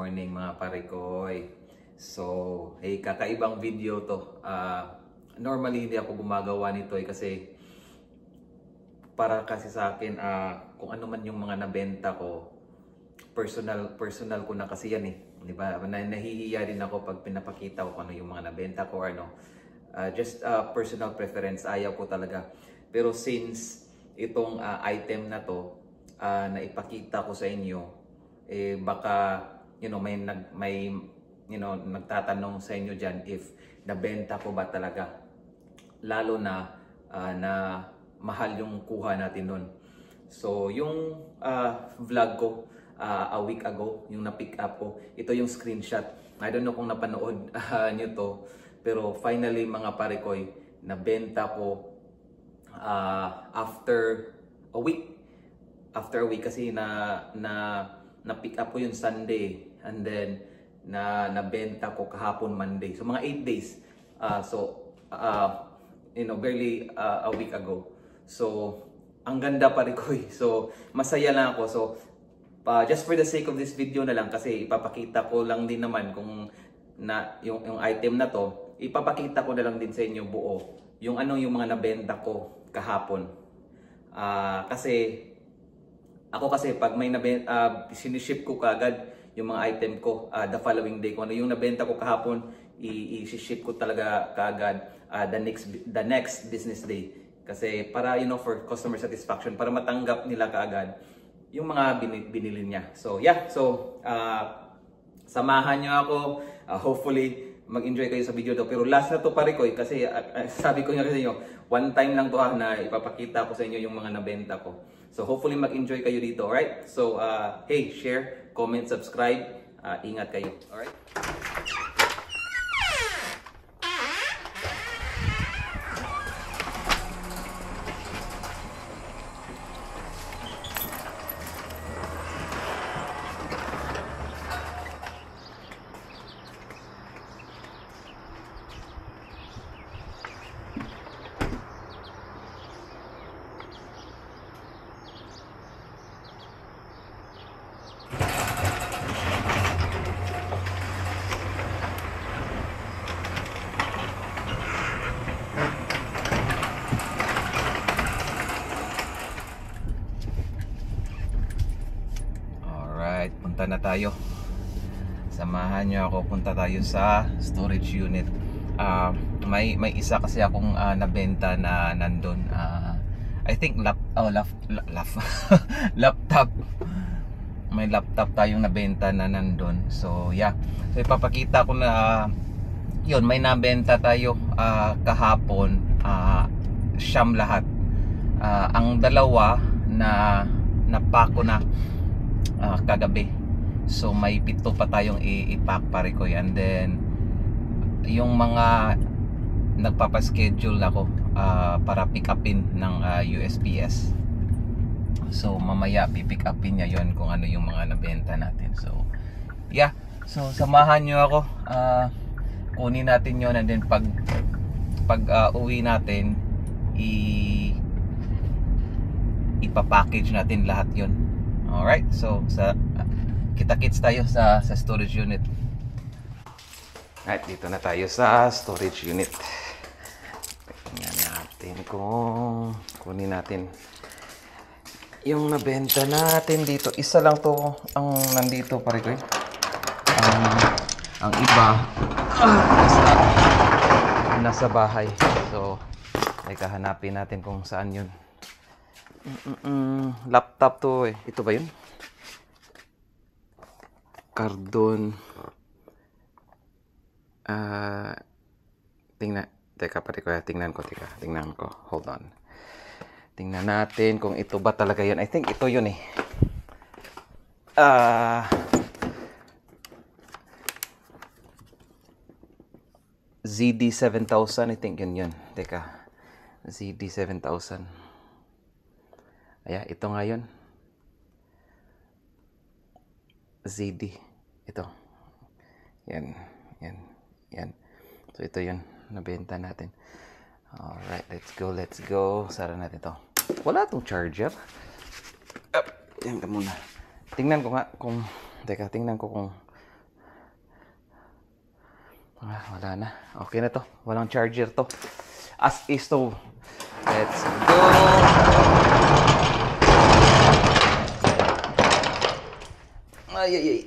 morning mga parikoy. So, hey, kakaibang video to. Normally hindi ako gumagawa nito kasi para kasi sa akin kung ano man yung mga nabenta ko, personal ko na kasi yan eh. 'Di ba? Nahihiya din ako pag pinapakita ko kung ano yung mga nabenta ko or ano. Just personal preference, ayaw ko talaga. Pero since itong item na to na ipakita ko sa inyo, eh baka may nagtatanong sa inyo diyan if nabenta ko ba talaga, lalo na na mahal yung kuha natin nun. So yung vlog ko a week ago, yung na-pick up ko, ito yung screenshot. I don't know kung napanood nyo to, pero finally mga parikoy, nabenta ko after a week kasi na-pick up ko yung Sunday, and then nabenta ko kahapon Monday. So mga 8 days. Barely a week ago. So ang ganda parikoy. So masaya lang ako. So just for the sake of this video na lang, kasi ipapakita ko lang din naman kung yung item na to, ipapakita ko na lang din sa inyo buo yung mga nabenta ko kahapon. Kasi pag may siniship ko kagad yung mga item ko the following day, kung ano yung nabenta ko kahapon, i-ship ko talaga kagad the next business day, kasi para for customer satisfaction, para matanggap nila kaagad yung mga binili niya. So yeah, samahan niyo ako, hopefully mag-enjoy kayo sa video to. Pero last na to parikoy, kasi sabi ko nga kasi one time lang to na ipapakita ko sa inyo yung mga nabenta ko. So hopefully mag-enjoy kayo dito, alright? So hey, share, comment, subscribe, ingat kayo, alright? Punta na tayo. Samahan niyo ako, punta tayo sa storage unit. May isa kasi akong nabenta na nandun. I think laptop. May laptop tayong nabenta na nandun. So yeah. So ipapakita ko na yun, may nabenta tayo kahapon. Siyam lahat. Ang dalawa na napako na kagabi. So may 7 pa tayong i-pack parikoy, and then yung mga nagpapaschedule ako para pick upin ng USPS. So mamaya pipick upin niya yon kung ano yung mga nabenta natin. So yeah, so samahan nyo ako, kunin natin yon, and then pag uwi natin ipapackage natin lahat yon. Alright, so kita-kits tayo sa storage unit. Alright, dito na tayo sa storage unit. Tingnan natin kung kunin natin yung nabenta natin dito. Isa lang to ang nandito parikoy. Ang iba nasa bahay. So hanapin natin kung saan yun. Laptop to eh. Ito ba yun? Cardon. Teka parikoy, tingnan ko. Hold on. Tingnan natin kung ito ba talaga yun. I think ito yun eh. ZD7000, I think yun. Teka. ZD7000. Ayan, ito nga yun. ZD. Ito. Yan. So ito yun. Nabenta natin. Alright, let's go. Sara natin to. Wala tong charger. Yan ka muna. Tingnan ko nga kung Wala na. Okay na to. Walang charger to. As is to. Let's go! Ay.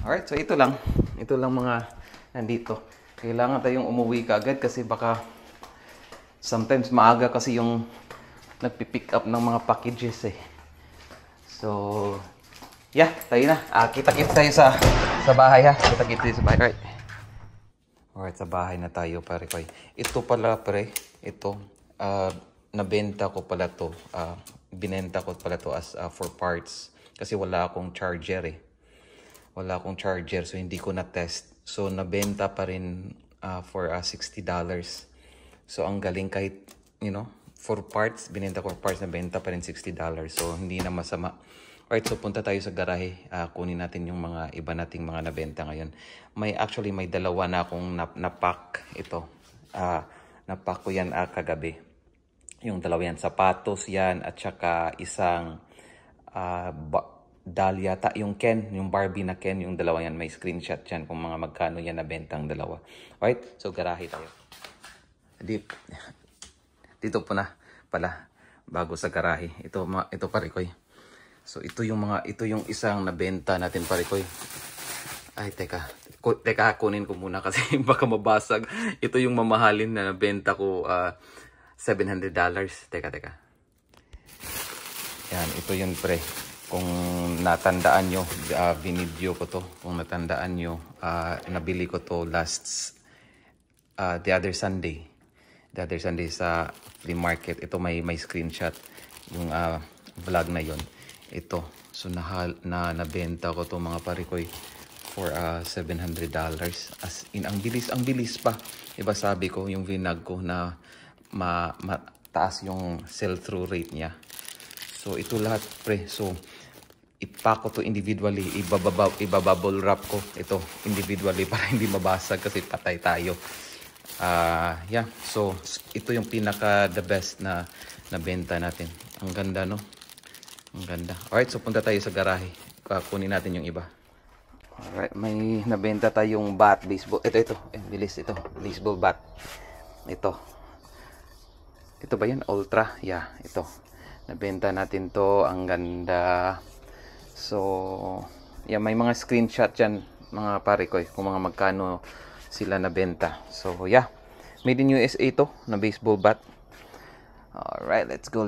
Alright, so ito lang. Ito lang mga nandito. Kailangan tayong umuwi kaagad kasi baka sometimes maaga kasi yung nagpipick up ng mga packages eh. So, yeah, tayo na. Kita-kits tayo sa bahay ha. Kita-kits tayo sa bahay. Alright, sa bahay na tayo pare ko. Ito pala pre, ito. Nabenta ko pala to. Binenta ko pala to as for parts. Kasi wala akong charger eh. Wala akong charger so hindi ko na-test. So, nabenta pa rin for $60. So, ang galing kahit, you know, for parts, binenta ko parts, nabenta pa rin $60. So, hindi na masama. Alright, so punta tayo sa garahe. Kunin natin yung mga iba nating mga nabenta ngayon. Actually, may dalawa na akong napack ito. Napack ko yan kagabi. Yung dalawa yan, sapatos yan, at saka isang doll yata. Yung Ken, yung Barbie na Ken, yung dalawa yan. May screenshot yan kung mga magkano yan nabenta ang dalawa. Alright, so garahe tayo. Dito po na pala, bago sa garahe. Ito pare ko. So ito yung isang nabenta natin pare ko. Ay teka, kunin ko muna kasi baka mabasag. Ito yung mamahalin na nabenta ko $700. Teka. Yan, ito yun pre. Kung natandaan nyo, binidyo ko to. Kung natandaan nyo, nabili ko to the other Sunday. The other Sunday sa flea market. Ito may screenshot yung vlog na yon. Ito. So nabenta ko to mga parikoy for $700. As in, ang bilis pa. Diba sabi ko yung vinag ko na mataas yung sell-through rate niya. So ito lahat pre. So ipack ko to individually. Ibabubble wrap ko ito individually para hindi mabasag kasi patay tayo. Yeah, so ito yung pinaka the best na nabenta natin. Ang ganda no? Ang ganda. Alright, so punta tayo sa garahe. Kunin natin yung iba. Alright, may nabenta tayong bat, baseball. Ito. Bilis ito. Baseball bat. Ito ba yun? Ultra? Yeah, ito. Nabenta natin to. Ang ganda. So, yeah, may mga screenshot dyan, mga pare ko, kung mga magkano sila nabenta. So, yeah. Made in USA to, na baseball bat. Alright, let's go.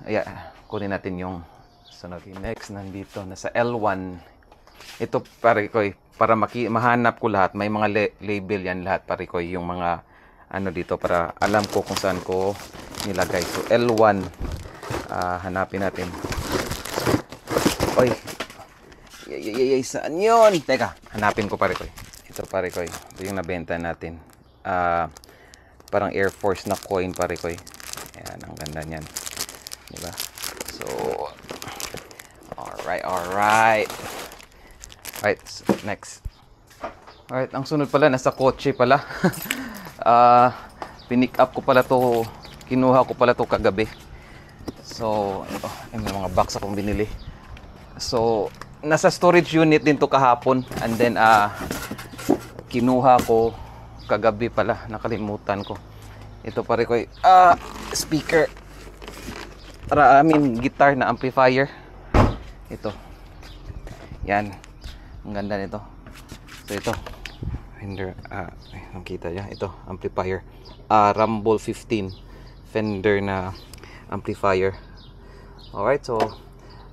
Yeah, kunin natin yung sunod. Next, nandito, nasa L1. Ito, pare ko, para mahanap ko lahat. May mga label yan lahat, pare ko, yung mga ano dito, para alam ko kung saan ko nilagay. So, L1. Hanapin natin. Oy. Saan yun? Teka, hanapin ko, pare ko. Ito, pare ko. Ito yung nabenta natin. Parang Air Force na coin, pare ko. Ayan, ang ganda niyan. Diba? So, alright. Alright, next. Alright, ang sunod pala, nasa kotse pala. Pinick up ko pala to, kinuha ko pala to kagabi. So, may mga box akong binili. So, nasa storage unit din to kahapon. And then, kinuha ko kagabi pala, nakalimutan ko. Ito pare ko, speaker. Guitar na amplifier. Ito. Yan. Ang ganda nito. So ito. Fender, nakita niya. Ito, amplifier. Rumble 15. Fender na amplifier. Alright, so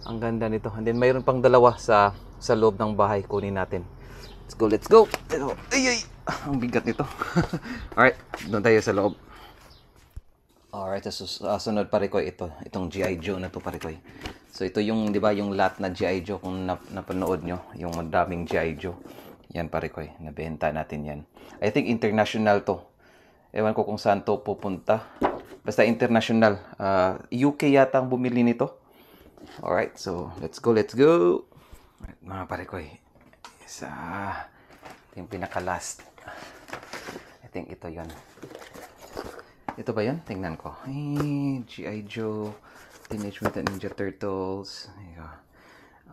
ang ganda nito. And then mayroon pang dalawa sa loob ng bahay. Kunin natin. Let's go. Ito. Ay. Ang bigat nito. Alright, doon tayo sa loob. Alright, sunod pare ko itong G.I. Joe na to pare ko. So ito yung, di ba, yung lot na G.I. Joe kung napanood nyo, yung madaming G.I. Joe. Yan pare ko, nabenta natin yan. I think international to. Ewan ko kung saan to pupunta. Basta international. UK yata ang bumili nito. Alright, so let's go. Alright, mga pare ko. Ito yung pinaka-last. I think ito yon. Ito ba yun? Tingnan ko. G.I. Joe, Teenage Mutant Ninja Turtles.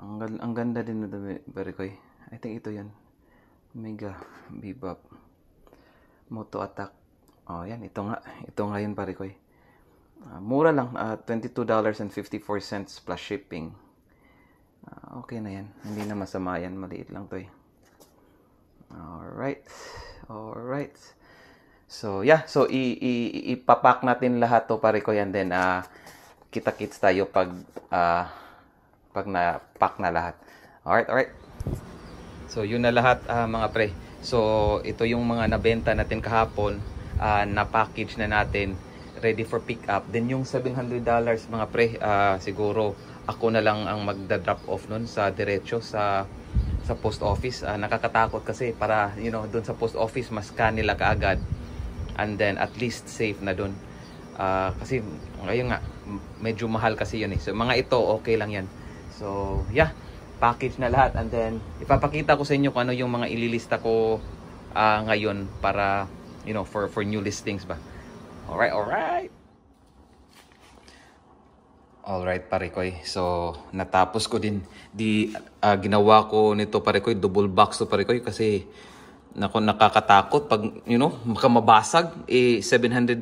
Ang ganda din na pare ko. I think ito yan. Mega Bebop Moto Attack. Oh, yan. Ito nga. Ito nga yun, pare ko. Mura lang. $22.54 plus shipping. Okay na yan. Hindi na masama yan. Maliit lang to eh. Alright. Alright. So, yeah. So, ipapack natin lahat to, pare ko yan. Then, kita-kits tayo pag na-pack na lahat. Alright, alright. So, yun na lahat, mga pre. So, ito yung mga nabenta natin kahapon. Na-package na natin. Ready for pick up. Then, yung $700, mga pre, siguro ako na lang ang magda-drop off nun sa diretso sa post office. Nakakatakot kasi para, dun sa post office, mas kanila kaagad. And then, at least safe na dun. Kasi, ngayon nga, medyo mahal kasi yun eh. So, mga ito, okay lang yan. So, yeah. Package na lahat. And then, ipapakita ko sa inyo kung ano yung mga ililista ko ngayon para, for new listings ba. Alright, alright. Alright, pare ko. So, natapos ko din. Ginawa ko nito, pare ko. Double box to, pare ko. Kasi, nakakatakot pag, baka mabasag. $700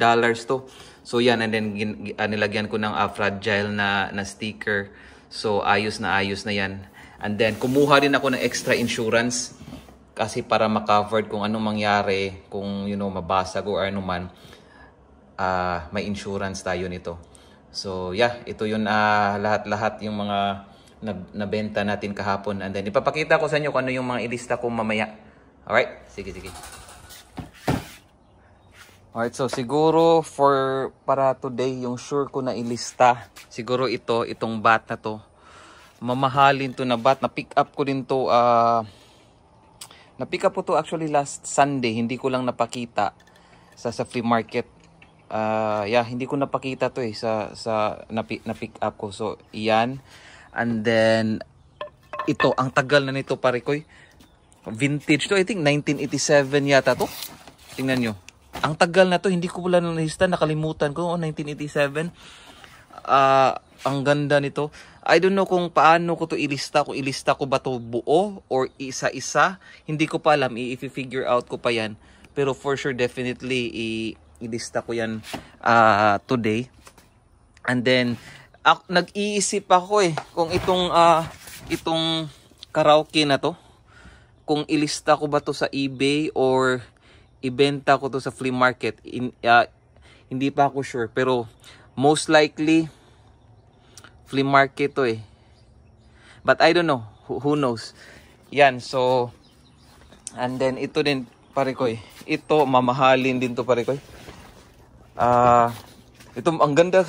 to. So, yan. And then, nilagyan ko ng fragile na sticker. So, ayos na yan. And then, kumuha din ako ng extra insurance. Kasi para ma-covered kung anong mangyari. Kung, mabasag o ano man. May insurance tayo nito. So, yeah, ito yun lahat-lahat yung mga nabenta natin kahapon. And then, ipapakita ko sa inyo kung ano yung mga ilista ko mamaya. Alright? Sige. Alright, so siguro para today, yung sure ko na ilista, siguro itong bat na to. Mamahalin to na bat. Na-pick up ko din to, na-pick up ko to actually last Sunday. Hindi ko lang napakita sa flea market. Hindi ko napakita to na-pick up ko. So, iyan. And then, ito, ang tagal na nito, pare ko. Vintage to, I think 1987 yata to. Tingnan nyo. Ang tagal na to, hindi ko pala nalista, nakalimutan ko. 1987. Ang ganda nito. I don't know kung paano ko to ilista. Kung ilista ko ba to buo or isa-isa. Hindi ko pa alam. I-figure out ko pa yan. Pero for sure, definitely, ilista ko yan today. And then, nag-iisip ako kung itong karaoke na to, kung ilista ko ba to sa eBay or ibenta ko to sa flea market. Hindi pa ako sure. Pero most likely, flea market to But I don't know. Who knows? Yan. So, and then ito din, pare ko Ito, mamahalin din to, pare ko ito, ang ganda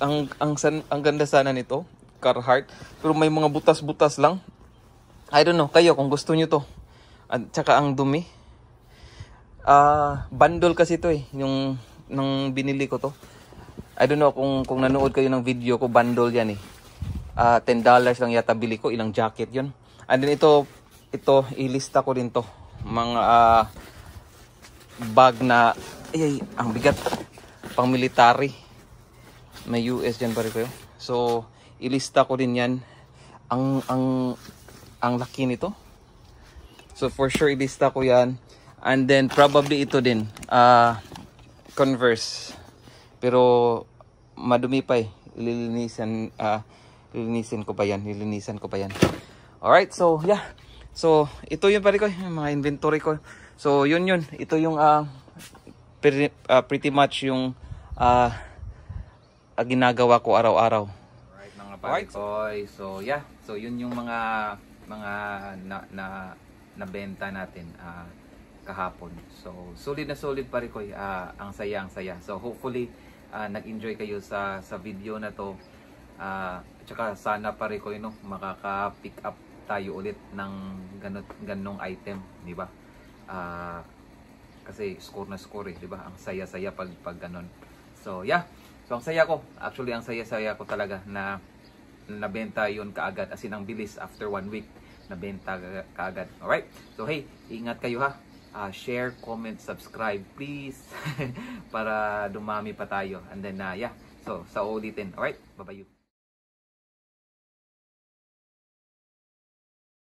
ang ganda sana nito, Carhartt, pero may mga butas-butas lang. I don't know, kayo kung gusto niyo to. At saka ang dumi. Bundle kasi to yung nang binili ko to. I don't know kung nanood kayo ng video ko, bundle yan $10 lang yata bili ko, ilang jacket yun. And then ito ilista ko din to. Mga bag na ang bigat, pang military. May US dyan, pare ko. So, ilista ko din yan. Ang laki nito. So, for sure, ilista ko yan. And then, probably ito din. Converse. Pero, madumi pa Lilinisan ko pa yan. Alright, so, yeah. So, ito yun, pare ko. Yung mga inventory ko. So, yun. Ito yung pretty much yung ginagawa ko araw-araw. Alright, mga pare ko. So, yeah. So, yun yung mga nabenta natin kahapon. So, solid na solid, pare ko. Ang saya. So, hopefully, nag-enjoy kayo sa video na to. Tsaka sana, pare ko, makaka-pick up tayo ulit ng ganong item, di ba? Kasi score na score di ba? Ang saya-saya pag ganon. So, yeah. So, ang saya ko. Actually, ang saya-saya ko talaga na nabenta yun kaagad. As in, ang bilis after 1 week, nabenta kaagad. Alright? So, hey, ingat kayo ha. Share, comment, subscribe, please. Para dumami pa tayo. And then, yeah. So, sa ulitin. Alright? Bye-bye.